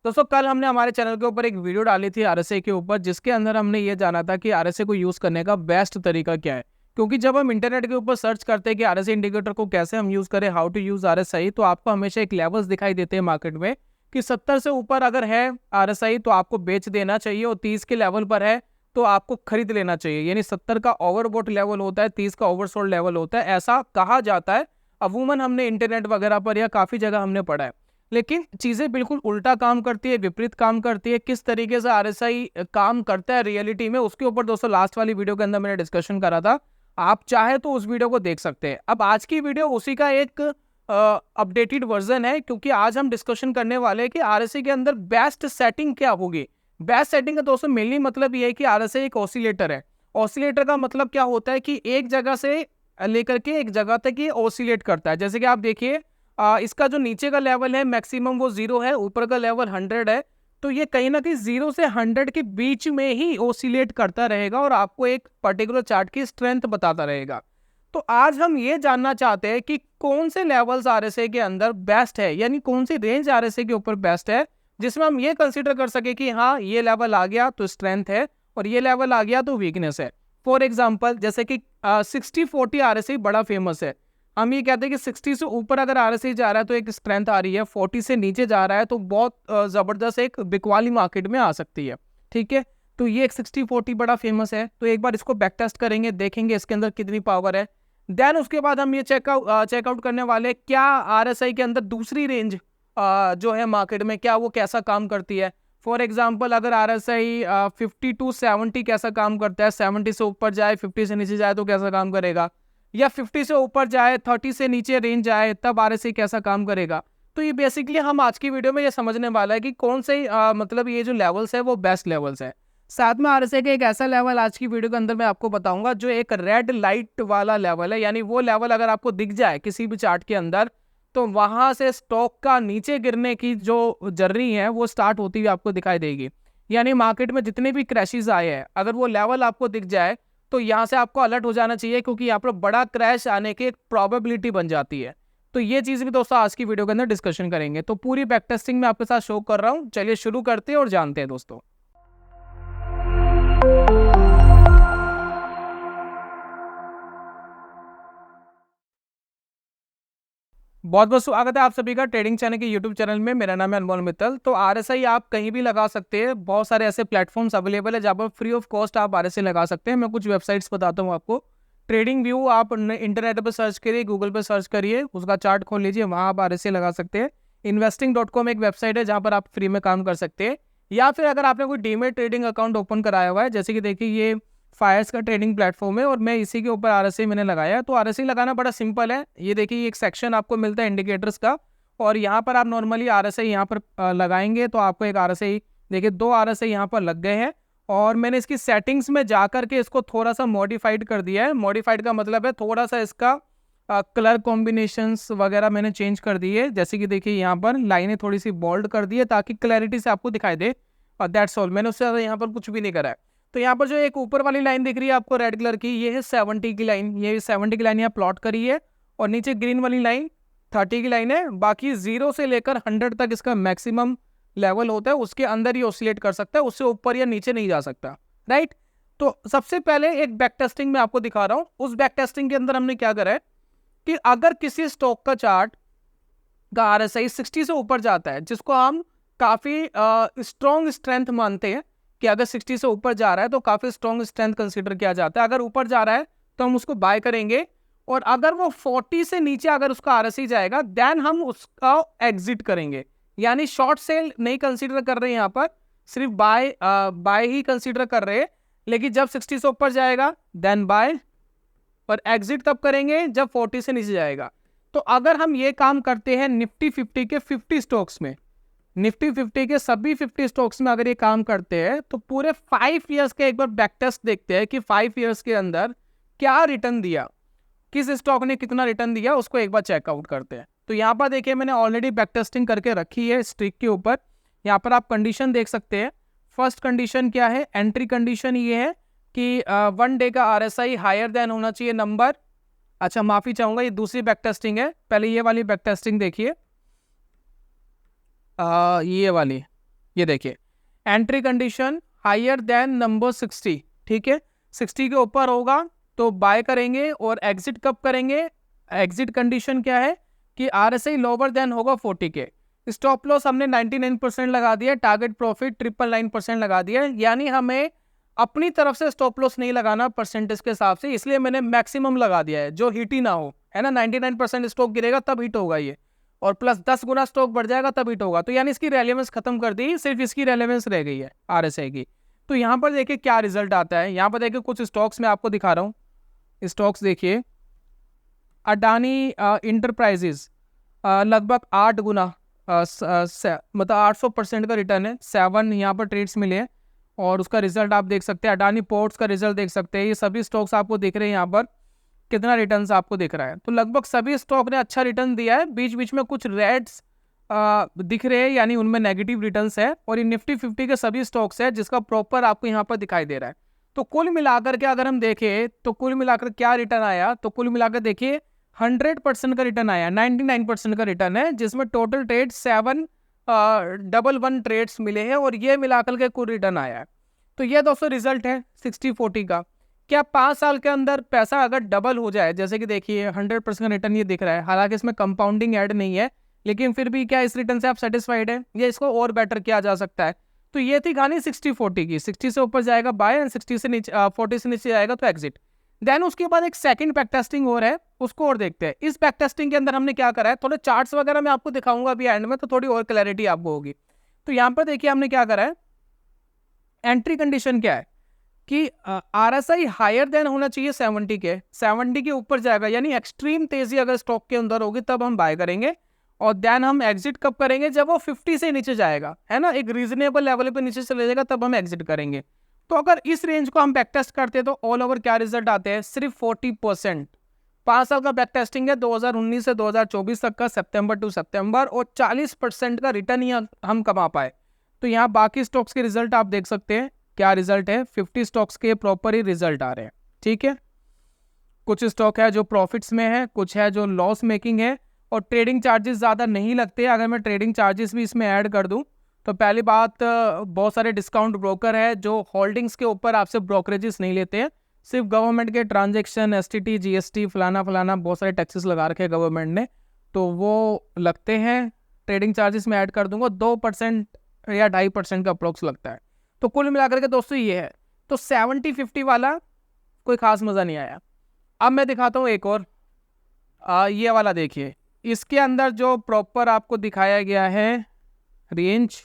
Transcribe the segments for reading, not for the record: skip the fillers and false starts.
दोस्तों कल हमने हमारे चैनल के ऊपर एक वीडियो डाली थी आरएसआई के ऊपर, जिसके अंदर हमने ये जाना था कि आरएसआई को यूज करने का बेस्ट तरीका क्या है। क्योंकि जब हम इंटरनेट के ऊपर सर्च करते हैं कि आरएसआई इंडिकेटर को कैसे हम यूज करें, हाउ टू यूज आरएसआई, तो आपको हमेशा एक लेवल्स दिखाई देते हैं मार्केट में कि 70 से ऊपर अगर है आरएसआई तो आपको बेच देना चाहिए, और 30 के लेवल पर है तो आपको खरीद लेना चाहिए। यानी 70 का ओवरबॉट लेवल होता है, 30 का ओवरसोल्ड लेवल होता है, ऐसा कहा जाता है। अमूमन हमने इंटरनेट वगैरह पर या काफी जगह हमने पढ़ा है, लेकिन चीजें बिल्कुल उल्टा काम करती है, विपरीत काम करती है। किस तरीके से आरएसआई काम करता है रियलिटी में, उसके ऊपर दोस्तों लास्ट वाली वीडियो के अंदर मैंने डिस्कशन करा था। आप चाहे तो उस वीडियो को देख सकते हैं। अब आज की वीडियो उसी का एक अपडेटेड वर्जन है, क्योंकि आज हम डिस्कशन करने वाले हैं कि आरएसआई के अंदर बेस्ट सेटिंग क्या होगी। बेस्ट सेटिंग का दोस्तों मेनली मतलब ये है कि आरएसआई एक ऑसिलेटर है। ऑसिलेटर का मतलब क्या होता है कि एक जगह से लेकर के एक जगह तक ये ऑसिलेट करता है। जैसे कि आप देखिए, इसका जो नीचे का लेवल है मैक्सिमम वो 0 है, ऊपर का लेवल 100 है। तो ये कहीं ना कहीं 0 से 100 के बीच में ही ओसिलेट करता रहेगा और आपको एक पर्टिकुलर चार्ट की स्ट्रेंथ बताता रहेगा। तो आज हम ये जानना चाहते हैं कि कौन से लेवल्स आरएसआई के अंदर बेस्ट है, यानी कौन सी रेंज आरएसआई के ऊपर बेस्ट है, जिसमें हम ये कंसीडर कर सके कि हाँ ये लेवल आ गया तो स्ट्रेंथ है और ये लेवल आ गया तो वीकनेस है। फॉर एग्जाम्पल जैसे कि 60-40 आरएसआई बड़ा फेमस है। हम ये कहते हैं कि 60 से ऊपर अगर आरएसआई जा रहा है तो एक स्ट्रेंथ आ रही है, 40 से नीचे जा रहा है तो बहुत जबरदस्त एक बिकवाली मार्केट में आ सकती है। ठीक है, तो ये एक 60-40 बड़ा फेमस है। तो एक बार इसको बैक टेस्ट करेंगे, देखेंगे इसके अंदर कितनी पावर है। देन उसके बाद हम ये चेकआउट करने वाले क्या आरएसआई के अंदर दूसरी रेंज जो है मार्केट में, क्या वो कैसा काम करती है। फॉर एग्जाम्पल अगर आरएसआई 50 to 70 कैसा काम करता है, 70 से ऊपर जाए 50 से नीचे जाए तो कैसा काम करेगा, या 50 से ऊपर जाए 30 से नीचे रेंज जाए तब आरएसआई कैसा काम करेगा। तो ये बेसिकली हम आज की वीडियो में ये समझने वाला है कि कौन से मतलब ये जो लेवल्स है वो बेस्ट लेवल्स है। साथ में आरएसआई का एक ऐसा लेवल आज की वीडियो के अंदर मैं आपको बताऊंगा जो एक रेड लाइट वाला लेवल है। यानी वो लेवल अगर आपको दिख जाए किसी भी चार्ट के अंदर तो वहां से स्टॉक का नीचे गिरने की जो जर्नी है वो स्टार्ट होती हुई आपको दिखाई देगी। यानी मार्केट में जितने भी क्रैशेस आए हैं, अगर वो लेवल आपको दिख जाए तो यहाँ से आपको अलर्ट हो जाना चाहिए, क्योंकि यहाँ पर बड़ा क्रैश आने की एक प्रोबेबिलिटी बन जाती है। तो ये चीज भी दोस्तों आज की वीडियो के अंदर डिस्कशन करेंगे। तो पूरी बैक टेस्टिंग में आपके साथ शो कर रहा हूँ। चलिए शुरू करते हैं और जानते हैं दोस्तों। बहुत बहुत स्वागत है आप सभी का ट्रेडिंग चैनल के यूट्यूब चैनल में। मेरा नाम है अनमोल मित्तल। तो आरएसआई आप कहीं भी लगा सकते हैं, बहुत सारे ऐसे प्लेटफॉर्म्स अवेलेबल है जहाँ पर फ्री ऑफ कॉस्ट आप आरएसआई लगा सकते हैं। मैं कुछ वेबसाइट्स बताता हूँ आपको। ट्रेडिंग व्यू आप इंटरनेट पर सर्च करिए, गूगल पर सर्च करिए, उसका चार्ट खोल लीजिए, वहाँ आप आरएसआई लगा सकते हैं। investing.com एक वेबसाइट है जहाँ पर आप फ्री में काम कर सकते हैं। या फिर अगर आपने कोई डीमेट ट्रेडिंग अकाउंट ओपन कराया हुआ है, जैसे कि देखिए ये फायर्स का ट्रेडिंग प्लेटफॉर्म है और मैं इसी के ऊपर आरएसआई मैंने लगाया है। तो आरएसआई लगाना बड़ा सिंपल है। ये देखिए एक सेक्शन आपको मिलता है इंडिकेटर्स का, और यहाँ पर आप नॉर्मली आरएसआई यहाँ पर लगाएंगे तो आपको एक आरएसआई देखिए 2 आरएसआई यहाँ पर लग गए हैं। और मैंने इसकी सेटिंग्स में जा करके इसको थोड़ा सा मॉडिफाइड कर दिया है। मॉडिफाइड का मतलब है थोड़ा सा इसका कलर कॉम्बिनेशंस वगैरह मैंने चेंज कर दी है। जैसे कि देखिए यहाँ पर लाइनें थोड़ी सी बोल्ड कर दी है ताकि क्लैरिटी से आपको दिखाई दे, और दैट्स ऑल। मैंने उससे ज़्यादा यहाँ पर कुछ भी नहीं करा है। तो यहाँ पर जो एक ऊपर वाली लाइन दिख रही है आपको रेड कलर की, ये है 70 की लाइन। ये 70 की लाइन यहाँ प्लॉट करी है, और नीचे ग्रीन वाली लाइन 30 की लाइन है। बाकी 0 से लेकर 100 तक इसका मैक्सिमम लेवल होता है, उसके अंदर ही ऑसिलेट कर सकता है, उससे ऊपर या नीचे नहीं जा सकता। राइट। तो सबसे पहले एक बैक टेस्टिंग में आपको दिखा रहा हूँ। उस बैक टेस्टिंग के अंदर हमने क्या करा है कि अगर किसी स्टॉक का चार्ट का आरएसआई 60 से ऊपर जाता है, जिसको हम काफी स्ट्रॉन्ग स्ट्रेंथ मानते हैं कि अगर 60 से ऊपर जा रहा है तो काफी स्ट्रॉन्ग स्ट्रेंथ कंसीडर किया जाता है। अगर ऊपर जा रहा है तो हम उसको बाय करेंगे, और अगर वो 40 से नीचे अगर उसका आरएसआई जाएगा देन हम उसका एग्जिट करेंगे। यानी शॉर्ट सेल नहीं कंसीडर कर रहे हैं, यहाँ पर सिर्फ बाय ही कंसीडर कर रहे हैं। लेकिन जब 60 से ऊपर जाएगा देन बाय, और एग्जिट तब करेंगे जब 40 से नीचे जाएगा। तो अगर हम ये काम करते हैं निफ्टी 50 के 50 स्टॉक्स में, निफ्टी 50 के सभी 50 स्टॉक्स में अगर ये काम करते हैं तो पूरे 5 ईयर्स के एक बार बैक टेस्ट देखते हैं कि 5 ईयर्स के अंदर क्या रिटर्न दिया, किस स्टॉक ने कितना रिटर्न दिया, उसको एक बार चेकआउट करते हैं। तो यहाँ पर देखिए मैंने ऑलरेडी बैक टेस्टिंग करके रखी है स्ट्रिक के ऊपर। यहाँ पर आप कंडीशन देख सकते हैं। फर्स्ट कंडीशन क्या है, एंट्री कंडीशन ये है कि 1 डे का आरएसआई हायर देन होना चाहिए नंबर। अच्छा माफी चाहूंगा, ये दूसरी बैक टेस्टिंग है। पहले ये वाली बैक टेस्टिंग देखिए, ये वाली ये देखिए entry condition higher than number 60, ठीक है, 60 के ऊपर होगा तो बाय करेंगे, और एग्जिट कब करेंगे, एग्जिट कंडीशन क्या है कि RSI लोअर देन होगा 40 के। स्टॉप लॉस हमने 99% लगा दिया, टारगेट प्रॉफिट 999% लगा दिया, यानी हमें अपनी तरफ से स्टॉप लॉस नहीं लगाना परसेंटेज के हिसाब से, इसलिए मैंने मैक्सिमम लगा दिया है जो हिट ही ना हो, है ना। 99% स्टॉक गिरेगा तब हिट होगा ये, और प्लस 10 गुना स्टॉक बढ़ जाएगा तब हिट होगा, तो यानी इसकी रेलेवेंस खत्म कर दी, सिर्फ इसकी रेलेवेंस रह गई है RSI की। तो यहाँ पर देखिए क्या रिजल्ट आता है, यहाँ पर देखिए कुछ स्टॉक्स मैं आपको दिखा रहा हूँ, स्टॉक्स देखिए। अडानी इंटरप्राइजेज लगभग 8 गुना मतलब 800% का रिटर्न है, 7 यहाँ पर ट्रेड्स मिले हैं, और उसका रिजल्ट आप देख सकते हैं। अडानी पोर्ट्स का रिजल्ट देख सकते हैं, ये सभी स्टॉक्स आपको दिख रहे हैं यहाँ पर, कितना रिटर्न आपको दिख रहा है। तो लगभग सभी स्टॉक ने अच्छा रिटर्न दिया है, बीच बीच में कुछ रेड्स दिख रहे हैं, यानी उनमें नेगेटिव रिटर्न्स है, और ये निफ्टी 50 के सभी स्टॉक्स है जिसका प्रॉपर आपको यहाँ पर दिखाई दे रहा है। तो कुल मिलाकर के अगर हम देखें तो कुल मिलाकर क्या रिटर्न आया, तो कुल मिलाकर देखिए 100% का रिटर्न आया, 99% का रिटर्न है, जिसमें टोटल ट्रेड 711 ट्रेड्स मिले हैं, और ये मिलाकर के कुल रिटर्न आया है। तो ये दोस्तों रिजल्ट है 60-40 का। क्या 5 साल के अंदर पैसा अगर डबल हो जाए, जैसे कि देखिए 100% का रिटर्न ये दिख रहा है, हालांकि इसमें कंपाउंडिंग ऐड नहीं है, लेकिन फिर भी क्या इस रिटर्न से आप सेटिस्फाइड है, या इसको और बेटर किया जा सकता है। तो ये थी कहानी 60-40 की, 60 से ऊपर जाएगा बाय, एंड 60 से नीचे 40 से नीचे जाएगा तो एग्जिट। देन उसके बाद एक सेकंड बैक टेस्टिंग और है, उसको और देखते हैं। इस बैक टेस्टिंग के अंदर हमने क्या करा है, थोड़े चार्ट्स वगैरह मैं आपको दिखाऊंगा अभी एंड में, तो थोड़ी और क्लैरिटी आपको होगी। तो यहाँ पर देखिए हमने क्या करा है, एंट्री कंडीशन क्या है कि RSI हायर देन होना चाहिए 70 के, 70 के ऊपर जाएगा, यानी एक्सट्रीम तेजी अगर स्टॉक के अंदर होगी तब हम बाय करेंगे, और देन हम एग्जिट कब करेंगे, जब वो 50 से नीचे जाएगा, है ना, एक रीजनेबल लेवल पे नीचे चले जाएगा तब हम एग्जिट करेंगे। तो अगर इस रेंज को हम बैक टेस्ट करते हैं तो ऑल ओवर क्या रिजल्ट आते हैं, सिर्फ 40%। 5 साल का बैक टेस्टिंग है 2019 से 2024 तक का, सितंबर टू सितंबर, और 40% का रिटर्न ही हम कमा पाए। तो यहाँ बाकी स्टॉक्स के रिजल्ट आप देख सकते हैं, क्या रिजल्ट है, 50 स्टॉक्स के प्रॉपर ही रिजल्ट आ रहे हैं, ठीक है। कुछ स्टॉक है जो प्रॉफिट्स में है, कुछ है जो लॉस मेकिंग है, और ट्रेडिंग चार्जेस ज़्यादा नहीं लगते। अगर मैं ट्रेडिंग चार्जेस भी इसमें ऐड कर दूं तो पहली बात, बहुत सारे डिस्काउंट ब्रोकर है जो होल्डिंग्स के ऊपर आपसे ब्रोकरेजेस नहीं लेते हैं, सिर्फ गवर्नमेंट के ट्रांजैक्शन, STT, GST, फलाना फलाना बहुत सारे टैक्सेस लगा रखे हैं गवर्नमेंट ने, तो वो लगते हैं। ट्रेडिंग चार्जेस में ऐड कर दूंगा 2% या 2.5% का अप्रोक्स लगता है। तो कुल मिलाकर के दोस्तों ये है। तो 70-50 वाला कोई खास मज़ा नहीं आया। अब मैं दिखाता हूँ एक और, ये वाला देखिए, इसके अंदर जो प्रॉपर आपको दिखाया गया है रेंज,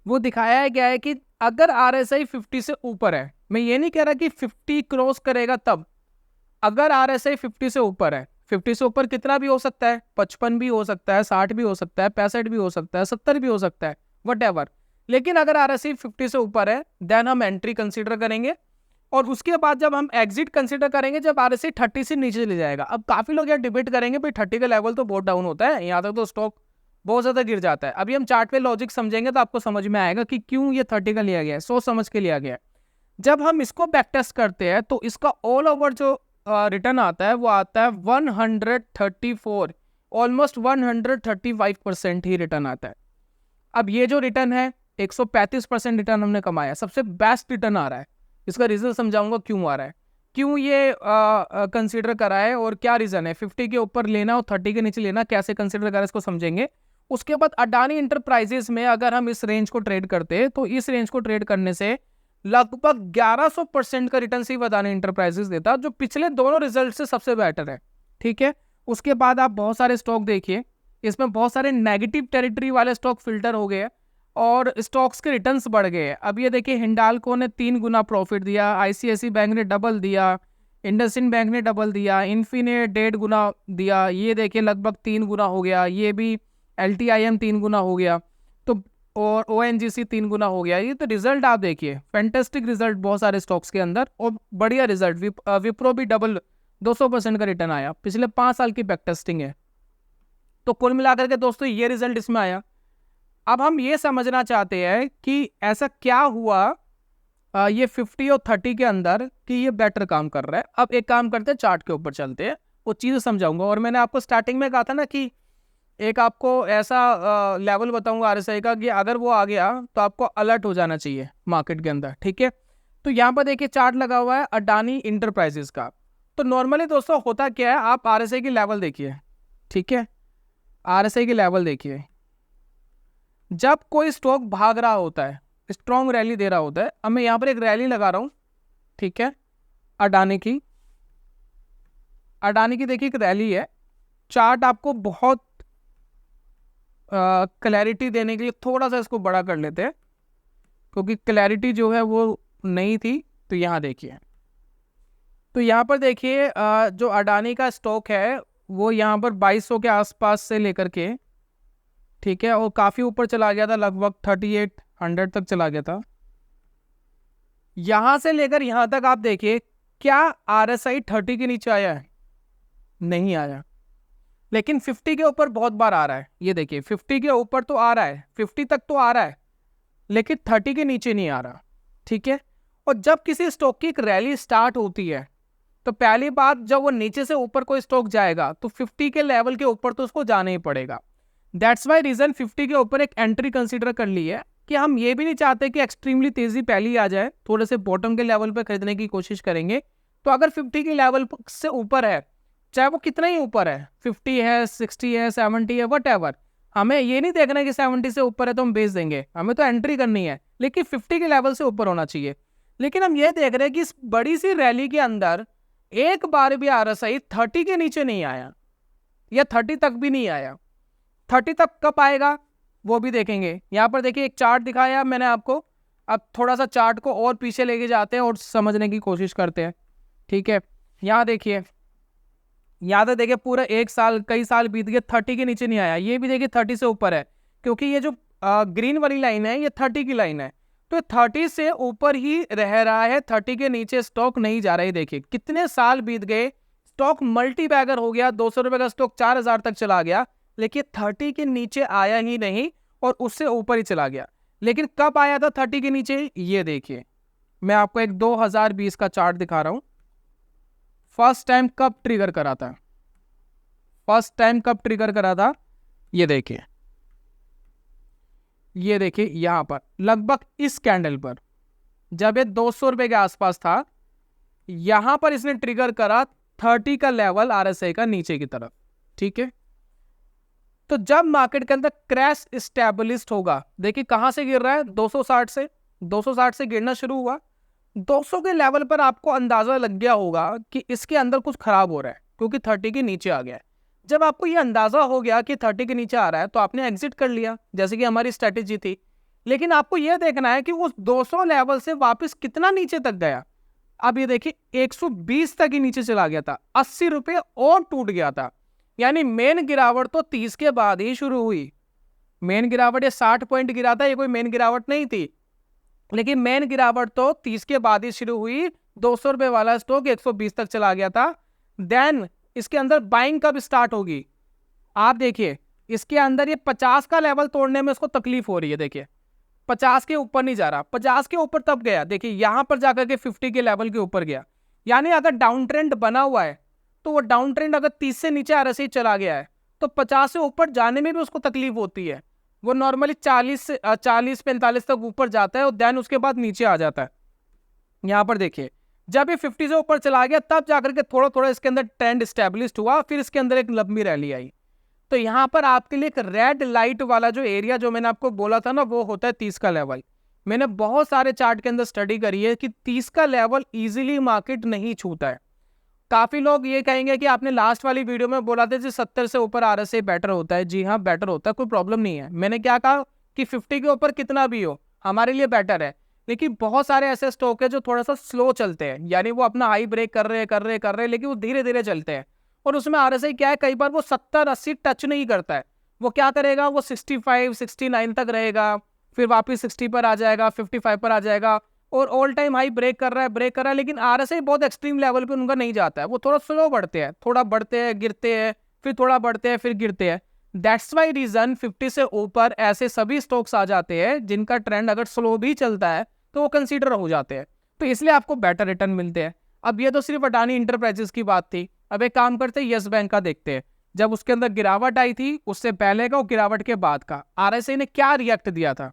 वो दिखाया गया है कि अगर RSI 50 से ऊपर है, मैं ये नहीं कह रहा कि 50 क्रॉस करेगा तब, अगर RSI 50 से ऊपर है, 50 से ऊपर कितना भी हो सकता है, 55 भी हो सकता है, 60 भी हो सकता है, 65 भी हो सकता है, 70 भी हो सकता है, वट, लेकिन अगर RSI 50 से ऊपर है देन हम एंट्री कंसीडर करेंगे, और उसके बाद जब हम एग्जिट कंसीडर करेंगे जब RSI 30 से नीचे चले जाएगा। अब काफी लोग यार डिबेट करेंगे भाई 30 का लेवल तो बहुत डाउन होता है, यहाँ तक तो स्टॉक बहुत ज्यादा गिर जाता है। अभी हम चार्ट पे लॉजिक समझेंगे तो आपको समझ में आएगा कि क्यों ये 30 का लिया गया है, सोच समझ के लिया गया है। जब हम इसको बैक टेस्ट करते हैं तो इसका ऑल ओवर जो रिटर्न आता है वो आता है 134, ऑलमोस्ट 135% ही रिटर्न आता है। अब ये जो रिटर्न है 135% रिटर्न हमने कमाया, सबसे बेस्ट रिटर्न आ रहा है। इसका रीजन समझाऊंगा क्यों आ रहा है, क्यों ये कंसीडर करा है और क्या रीजन है। 50 के ऊपर लेना और 30 के नीचे लेना कैसे कंसीडर करा है इसको समझेंगे। उसके बाद अडानी इंटरप्राइजेस में अगर हम इस रेंज को ट्रेड करते हैं तो इस रेंज को ट्रेड करने से लगभग 1100% का रिटर्न सिर्फ अडानी इंटरप्राइजेस देता, जो पिछले दोनों रिजल्ट से सबसे बेटर है, ठीक है। उसके बाद आप बहुत सारे स्टॉक देखिए, इसमें बहुत सारे नेगेटिव टेरिटरी वाले स्टॉक फिल्टर हो गए और स्टॉक्स के रिटर्न्स बढ़ गए। अब ये देखिए हिंडाल्को ने 3 गुना प्रॉफिट दिया, ICICI बैंक ने डबल दिया, इंडसइंड बैंक ने डबल दिया, इन्फी ने 1.5 गुना दिया, ये देखिए लगभग 3 गुना हो गया, ये भी LTIM 3 गुना हो गया, तो और ONGC 3 गुना हो गया। ये तो रिजल्ट आप देखिए, फैंटेस्टिक रिजल्ट बहुत सारे स्टॉक्स के अंदर, और बढ़िया रिजल्ट। विप्रो भी डबल 200% का रिटर्न आया, पिछले 5 साल की बैक टेस्टिंग है। तो कुल मिलाकर के दोस्तों ये रिजल्ट इसमें आया। अब हम ये समझना चाहते हैं कि ऐसा क्या हुआ ये 50 और 30 के अंदर कि ये बेटर काम कर रहा है। अब एक काम करते हैं, चार्ट के ऊपर चलते हैं, वो चीज़ समझाऊंगा। और मैंने आपको स्टार्टिंग में कहा था ना कि एक आपको ऐसा लेवल बताऊंगा आरएसआई का कि अगर वो आ गया तो आपको अलर्ट हो जाना चाहिए मार्केट के अंदर, ठीक है। तो यहाँ पर देखिए चार्ट लगा हुआ है अडानी इंटरप्राइजेस का। तो नॉर्मली दोस्तों होता क्या है, आप आरएसआई की लेवल देखिए, ठीक है, आरएसआई की लेवल देखिए। जब कोई स्टॉक भाग रहा होता है, स्ट्रॉन्ग रैली दे रहा होता है, अब मैं यहाँ पर एक रैली लगा रहा हूँ, ठीक है, अडानी की। अडानी की देखिए एक रैली है। चार्ट आपको बहुत क्लैरिटी देने के लिए थोड़ा सा इसको बड़ा कर लेते हैं, क्योंकि क्लैरिटी जो है वो नहीं थी। तो यहाँ देखिए, तो यहाँ पर देखिए जो अडानी का स्टॉक है वो यहाँ पर 2200 के आसपास से लेकर के, ठीक है, और काफ़ी ऊपर चला गया था, लगभग 3800 तक चला गया था। यहाँ से लेकर यहाँ तक आप देखिए, क्या आरएसआई 30 के नीचे आया है? नहीं आया। लेकिन 50 के ऊपर बहुत बार आ रहा है। ये देखिए 50 के ऊपर तो आ रहा है, 50 तक तो आ रहा है, लेकिन 30 के नीचे नहीं आ रहा, ठीक है। और जब किसी स्टॉक की एक रैली स्टार्ट होती है तो पहली बात, जब वो नीचे से ऊपर कोई स्टॉक जाएगा तो 50 के लेवल के ऊपर तो उसको जाना ही पड़ेगा। दैट्स वाई रीजन 50 के ऊपर एक एंट्री कंसीडर कर ली है कि हम ये भी नहीं चाहते कि एक्सट्रीमली तेजी पहले आ जाए, थोड़े से बॉटम के लेवल पे खरीदने की कोशिश करेंगे। तो अगर 50 के लेवल से ऊपर है, चाहे वो कितना ही ऊपर है, 50 है, 60 है, 70 है, वट हमें ये नहीं देखना है कि 70 से ऊपर है तो हम बेच देंगे, हमें तो एंट्री करनी है, लेकिन 50 के लेवल से ऊपर होना चाहिए। लेकिन हम ये देख रहे हैं कि इस बड़ी सी रैली के अंदर एक बार भी आरएसआई 30 के नीचे नहीं आया, या 30 तक भी नहीं आया। 30 तक कब आएगा वो भी देखेंगे। यहाँ पर देखिए एक चार्ट दिखाया मैंने आपको। अब थोड़ा सा चार्ट को और पीछे लेके जाते हैं और समझने की कोशिश करते हैं, ठीक है। यहाँ देखिए, यहाँ तक देखिए पूरा एक साल, कई साल बीत गए, 30 के नीचे नहीं आया। ये भी देखिए 30 से ऊपर है, क्योंकि ये जो ग्रीन वाली लाइन है ये 30 की लाइन है, तो 30 से ऊपर ही रह रहा है, 30 के नीचे स्टॉक नहीं जा रहा है। देखिए कितने साल बीत गए, स्टॉक मल्टी बैगर हो गया, 200 रुपए का स्टॉक 4000 तक चला गया, लेकिन 30 के नीचे आया ही नहीं और उससे ऊपर ही चला गया। लेकिन कब आया था 30 के नीचे? ये देखिए, मैं आपको एक 2020 का चार्ट दिखा रहा हूं। फर्स्ट टाइम कब ट्रिगर करा था, फर्स्ट टाइम कब ट्रिगर करा था, ये देखिए, ये देखिए यहां पर लगभग इस कैंडल पर, जब ये 200 रुपए के आसपास था, यहां पर इसने ट्रिगर करा 30 का लेवल आरएसआई का नीचे की तरफ, ठीक है। तो जब मार्केट के अंदर क्रैश स्टेबलिस्ट होगा, देखिए कहां से गिर रहा है, 260 से, 260 से गिरना शुरू हुआ। 200 के लेवल पर आपको अंदाजा लग गया होगा कि इसके अंदर कुछ खराब हो रहा है, क्योंकि 30 के नीचे आ गया है। जब आपको यह अंदाजा हो गया कि 30 के नीचे आ रहा है तो आपने एग्जिट कर लिया, जैसे कि हमारी स्ट्रेटेजी थी। लेकिन आपको यह देखना है कि उस 200 लेवल से वापस कितना नीचे तक गया। अब ये देखिए 120 तक ही नीचे चला गया था, 80 रुपए और टूट गया था। यानी मेन गिरावट तो 30 के बाद ही शुरू हुई। मेन गिरावट ये 60 पॉइंट गिरा था, ये कोई मेन गिरावट नहीं थी, लेकिन मेन गिरावट तो 30 के बाद ही शुरू हुई। 200 रुपए वाला स्टॉक 120 तक चला गया था। देन इसके अंदर बाइंग कब स्टार्ट होगी, आप देखिए इसके अंदर ये 50 का लेवल तोड़ने में इसको तकलीफ हो रही है। देखिए 50 के ऊपर नहीं जा रहा, 50 के ऊपर तब गया, देखिए यहां पर जाकर के 50 के लेवल के ऊपर गया। यानी अगर डाउन ट्रेंड बना हुआ है तो वो डाउन ट्रेंड अगर 30 से नीचे आरएसआई चला गया है तो 50 से ऊपर जाने में भी उसको तकलीफ होती है। वो नॉर्मली 40-45 तक ऊपर जाता है और देन उसके बाद नीचे आ जाता है। यहां पर देखिए जब ये 50 से ऊपर चला गया तब जाकर के थोड़ा थोड़ा इसके अंदर ट्रेंड स्टैब्लिश्ड हुआ, फिर इसके अंदर एक लंबी रैली आई। तो यहां पर आपके लिए एक रेड लाइट वाला जो एरिया जो मैंने आपको बोला था ना, वो होता है 30 का लेवल। मैंने बहुत सारे चार्ट के अंदर स्टडी करी है कि 30 का लेवल इजीली मार्केट नहीं छूता है। काफी लोग ये कहेंगे कि आपने लास्ट वाली वीडियो में बोला था कि 70 से ऊपर आरएसआई बेटर होता है। जी हाँ, बेटर होता है, कोई प्रॉब्लम नहीं है। मैंने क्या कहा कि 50 के ऊपर कितना भी हो हमारे लिए बेटर है। लेकिन बहुत सारे ऐसे स्टॉक है जो थोड़ा सा स्लो चलते हैं, यानी वो अपना हाई ब्रेक कर रहे हैं, लेकिन वो धीरे धीरे चलते हैं। और उसमें आरएसआई क्या है, कई बार वो 70-80 टच नहीं करता है। वो क्या करेगा, वो 65-69 तक रहेगा, फिर वापिस 60 पर आ जाएगा, 55 पर आ जाएगा और ऑल टाइम हाई ब्रेक कर रहा है। लेकिन आरएसआई बहुत एक्सट्रीम लेवल पे उनका नहीं जाता है, वो थोड़ा स्लो बढ़ते हैं, थोड़ा बढ़ते हैं गिरते हैं, फिर थोड़ा बढ़ते हैं फिर गिरते हैं। दैट्स वाई रीजन 50 से ऊपर ऐसे सभी स्टॉक्स आ जाते हैं जिनका ट्रेंड अगर स्लो भी चलता है तो वो कंसीडर हो जाते हैं, तो इसलिए आपको बेटर रिटर्न मिलते हैं। अब ये तो सिर्फ अडानी इंटरप्राइजेस की बात थी। अब एक काम करते हैं, यस बैंक का देखते हैं। जब उसके अंदर गिरावट आई थी, उससे पहले का और गिरावट के बाद का आरएसआई ने क्या रिएक्ट दिया था,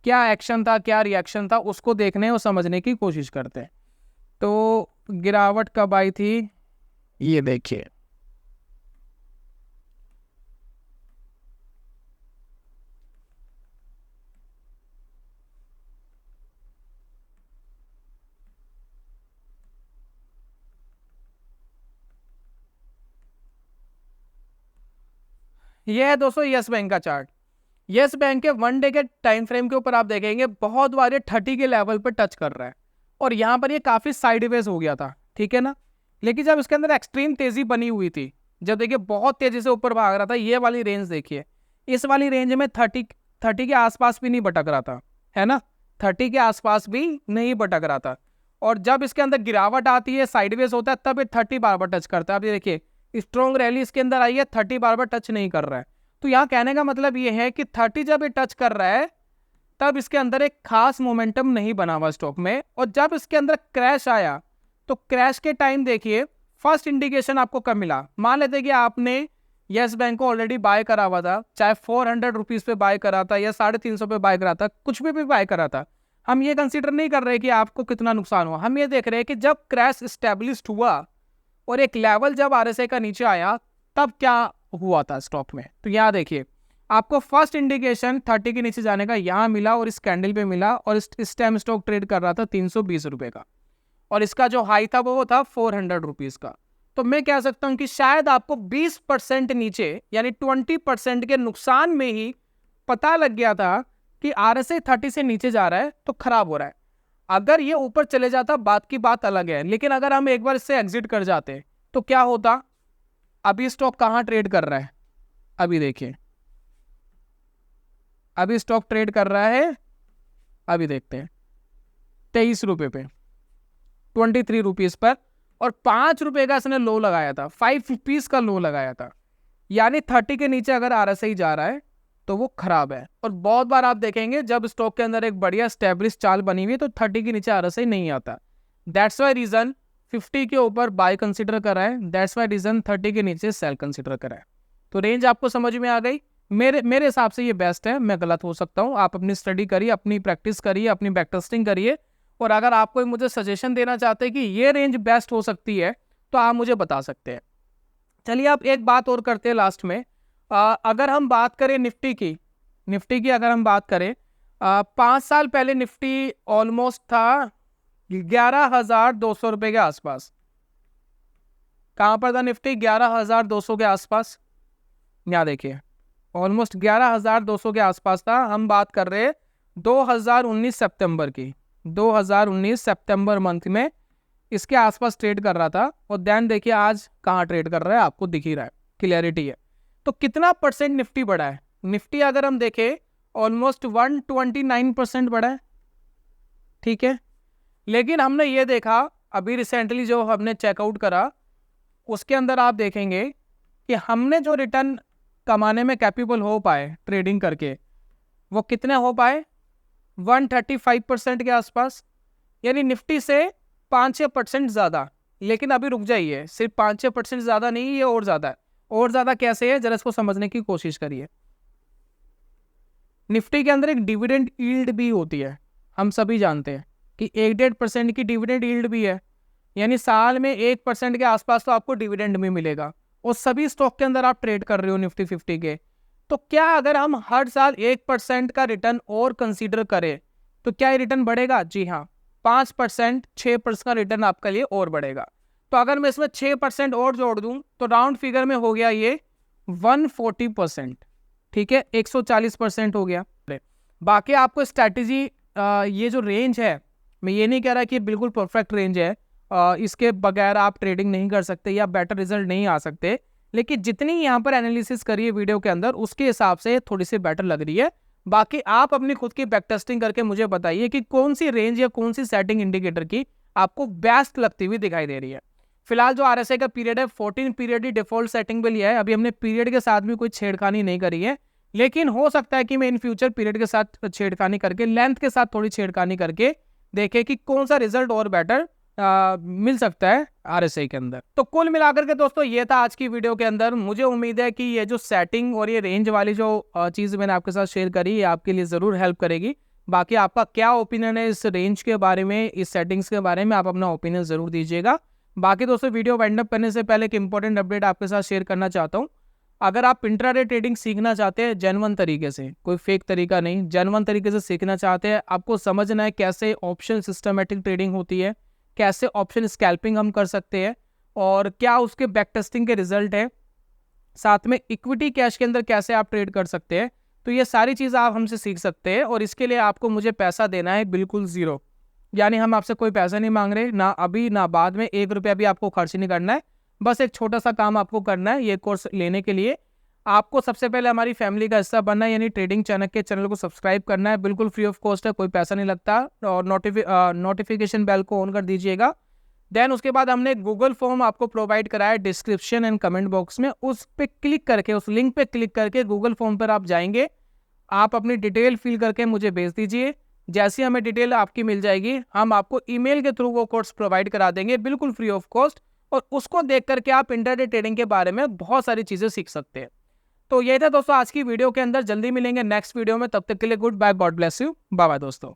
क्या एक्शन था, क्या रिएक्शन था, उसको देखने और समझने की कोशिश करते हैं। तो गिरावट कब आई थी, ये देखिए, ये है दोस्तों यस बैंक का चार्ट। यस बैंक के 1 डे के टाइम फ्रेम के ऊपर आप देखेंगे बहुत बार ये 30 के लेवल पर टच कर रहा है और यहाँ पर ये काफी साइडवेज हो गया था, ठीक है ना। लेकिन जब इसके अंदर एक्सट्रीम तेजी बनी हुई थी, जब देखिए बहुत तेजी से ऊपर भाग रहा था, ये वाली रेंज देखिए, इस वाली रेंज में 30 के आसपास भी नहीं भटक रहा था, है ना, 30 के आसपास भी नहीं भटक रहा था। और जब इसके अंदर गिरावट आती है, साइडवेज होता है, तब ये 30 बार बार टच करता है। आप ये देखिए, स्ट्रॉन्ग रैली इसके अंदर आई है, 30 बार बार टच नहीं कर रहा है। तो यहाँ कहने का मतलब ये है कि 30 जब ये टच कर रहा है, तब इसके अंदर एक खास मोमेंटम नहीं बना हुआ स्टॉक में। और जब इसके अंदर क्रैश आया, तो क्रैश के टाइम देखिए फर्स्ट इंडिकेशन आपको कब मिला। मान लेते कि आपने यस बैंक को ऑलरेडी बाय करा हुआ था, चाहे 400 रुपीज पे बाय करा था या 350 पे बाय करा था, कुछ भी बाय करा था, हम ये कंसीडर नहीं कर रहे कि आपको कितना नुकसान हुआ। हम ये देख रहे हैं कि जब क्रैश स्टेब्लिश्ड हुआ और एक लेवल जब आरएसआई का नीचे आया, तब क्या हुआ था स्टॉक में। तो यहाँ देखिए, आपको फर्स्ट इंडिकेशन 30 के नीचे जाने का यहाँ मिला और इस कैंडल पे मिला, और इस टाइम स्टॉक ट्रेड कर रहा था 320 रुपए का, और इसका जो हाई था वो था 400 रुपीज का। तो मैं कह सकता हूं कि शायद आपको 20% नीचे, यानी 20% के नुकसान में ही पता लग गया था कि आरएसआई 30 से नीचे जा रहा है तो खराब हो रहा है। अगर ये ऊपर चले जाता बात की बात अलग है, लेकिन अगर हम एक बार इससे एग्जिट कर जाते तो क्या होता। अभी स्टॉक कहां ट्रेड कर रहा है, अभी देखिए, अभी स्टॉक ट्रेड कर रहा है, अभी देखते हैं 23 रुपए पे, 23 रुपीज पर, और 5 रुपए का इसने लो लगाया था, 5 रुपीज का लो लगाया था। यानी 30 के नीचे अगर आरएसआई जा रहा है तो वो खराब है। और बहुत बार आप देखेंगे जब स्टॉक के अंदर एक बढ़िया स्टेब्लिश चाल बनी हुई है तो 30 के नीचे आरएसआई नहीं आता। दैट्स वाई रीजन 50 के ऊपर बाय कंसिडर करा है, दैट्स वाई रीजन 30 के नीचे सेल कंसिडर करा है। तो रेंज आपको समझ में आ गई। मेरे हिसाब से ये बेस्ट है, मैं गलत हो सकता हूँ। आप अपनी स्टडी करिए, अपनी प्रैक्टिस करिए, अपनी बैक टेस्टिंग करिए, और अगर आप कोई मुझे सजेशन देना चाहते हैं कि ये रेंज बेस्ट हो सकती है तो आप मुझे बता सकते हैं। चलिए आप एक बात और करते हैं लास्ट में। अगर हम बात करें निफ्टी की अगर हम बात करें, 5 साल पहले निफ्टी ऑलमोस्ट था 11,200 रुपए के आसपास। कहां पर था निफ्टी, 11,200 के आसपास। यहाँ देखिए ऑलमोस्ट 11,200 के आसपास था। हम बात कर रहे हैं 2019 सितंबर की, 2019 सितंबर मंथ में इसके आसपास ट्रेड कर रहा था। और देन देखिए आज कहाँ ट्रेड कर रहा है, आपको दिख ही रहा है, क्लियरिटी है। तो कितना परसेंट निफ्टी बढ़ा है, निफ्टी अगर हम देखें ऑलमोस्ट 129% बढ़ा है, ठीक है। लेकिन हमने ये देखा अभी रिसेंटली जो हमने चेकआउट करा, उसके अंदर आप देखेंगे कि हमने जो रिटर्न कमाने में कैपेबल हो पाए ट्रेडिंग करके, वो कितने हो पाए, 135% के आसपास, यानी निफ्टी से 5-6% ज़्यादा। लेकिन अभी रुक जाइए, सिर्फ 5-6% ज़्यादा नहीं, ये और ज़्यादा है। और ज़्यादा कैसे है, जरा इसको समझने की कोशिश करिए। निफ्टी के अंदर एक डिविडेंड यील्ड भी होती है, हम सभी जानते हैं कि 1-1.5% की डिविडेंड यील्ड भी है, यानी साल में 1% के आसपास तो आपको डिविडेंड भी मिलेगा। और सभी स्टॉक के अंदर आप ट्रेड कर रहे हो निफ्टी 50 के, तो क्या अगर हम हर साल 1% का रिटर्न और कंसीडर करें तो क्या ये रिटर्न बढ़ेगा? जी हाँ, 5%, 6% का रिटर्न आपके लिए और बढ़ेगा। तो अगर मैं इसमें 6% और जोड़ दूं तो राउंड फिगर में हो गया ये 140%, ठीक है, 140% हो गया। बाकी आपको स्ट्रैटेजी, ये जो रेंज है, मैं ये नहीं कह रहा कि बिल्कुल परफेक्ट रेंज है, इसके बगैर आप ट्रेडिंग नहीं कर सकते या बेटर रिजल्ट नहीं आ सकते, लेकिन जितनी यहाँ पर एनालिसिस करिए वीडियो के अंदर उसके हिसाब से थोड़ी सी बेटर लग रही है। बाकी आप अपनी खुद की बैक टेस्टिंग करके मुझे बताइए कि कौन सी रेंज या कौन सी सेटिंग इंडिकेटर की आपको बेस्ट लगती हुई दिखाई दे रही है। फिलहाल जो आरएसआई का पीरियड है 14 पीरियड ही डिफॉल्ट सेटिंग पे लिया है, अभी हमने पीरियड के साथ भी कोई छेड़खानी नहीं करी है, लेकिन हो सकता है कि मैं इन फ्यूचर पीरियड के साथ छेड़खानी करके, लेंथ के साथ थोड़ी छेड़खानी करके देखे कि कौन सा रिजल्ट और बेटर मिल सकता है RSI के अंदर। तो कुल मिलाकर के दोस्तों ये था आज की वीडियो के अंदर। मुझे उम्मीद है कि ये जो सेटिंग और ये रेंज वाली जो चीज़ मैंने आपके साथ शेयर करी ये आपके लिए ज़रूर हेल्प करेगी। बाकी आपका क्या ओपिनियन है इस रेंज के बारे में, इस सेटिंग्स के बारे में, आप अपना ओपिनियन ज़रूर दीजिएगा। बाकी दोस्तों वीडियो वाइंड अप करने से पहले एक इंपॉर्टेंट अपडेट आपके साथ शेयर करना चाहता हूँ। अगर आप इंट्राडे ट्रेडिंग सीखना चाहते हैं जेन्युइन तरीके से, कोई फेक तरीका नहीं, जेन्युइन तरीके से सीखना चाहते हैं, आपको समझना है कैसे ऑप्शन सिस्टमेटिक ट्रेडिंग होती है, कैसे ऑप्शन स्कैल्पिंग हम कर सकते हैं और क्या उसके बैक टेस्टिंग के रिजल्ट है, साथ में इक्विटी कैश के अंदर कैसे आप ट्रेड कर सकते हैं, तो ये सारी चीज़ आप हमसे सीख सकते हैं। और इसके लिए आपको मुझे पैसा देना है बिल्कुल ज़ीरो, यानी हम आपसे कोई पैसा नहीं मांग रहे, ना अभी ना बाद में, 1 रुपया भी आपको खर्च नहीं करना है। बस एक छोटा सा काम आपको करना है ये कोर्स लेने के लिए। आपको सबसे पहले हमारी फैमिली का हिस्सा बनना है, यानी ट्रेडिंग चाणक्य चैनल को सब्सक्राइब करना है, बिल्कुल फ्री ऑफ कॉस्ट है, कोई पैसा नहीं लगता। और नोटिफिकेशन बेल को ऑन कर दीजिएगा। देन उसके बाद हमने गूगल फॉर्म आपको प्रोवाइड कराया डिस्क्रिप्शन एंड कमेंट बॉक्स में, उस पर क्लिक करके, उस लिंक पे क्लिक करके गूगल फॉर्म पर आप जाएंगे, आप अपनी डिटेल फिल करके मुझे भेज दीजिए। जैसी हमें डिटेल आपकी मिल जाएगी हम आपको ईमेल के थ्रू वो कोर्स प्रोवाइड करा देंगे बिल्कुल फ्री ऑफ कॉस्ट, और उसको देख करके आप इंट्राडे ट्रेडिंग के बारे में बहुत सारी चीज़ें सीख सकते हैं। तो ये था दोस्तों आज की वीडियो के अंदर। जल्दी मिलेंगे नेक्स्ट वीडियो में, तब तक के लिए goodbye, God bless you, bye bye दोस्तों।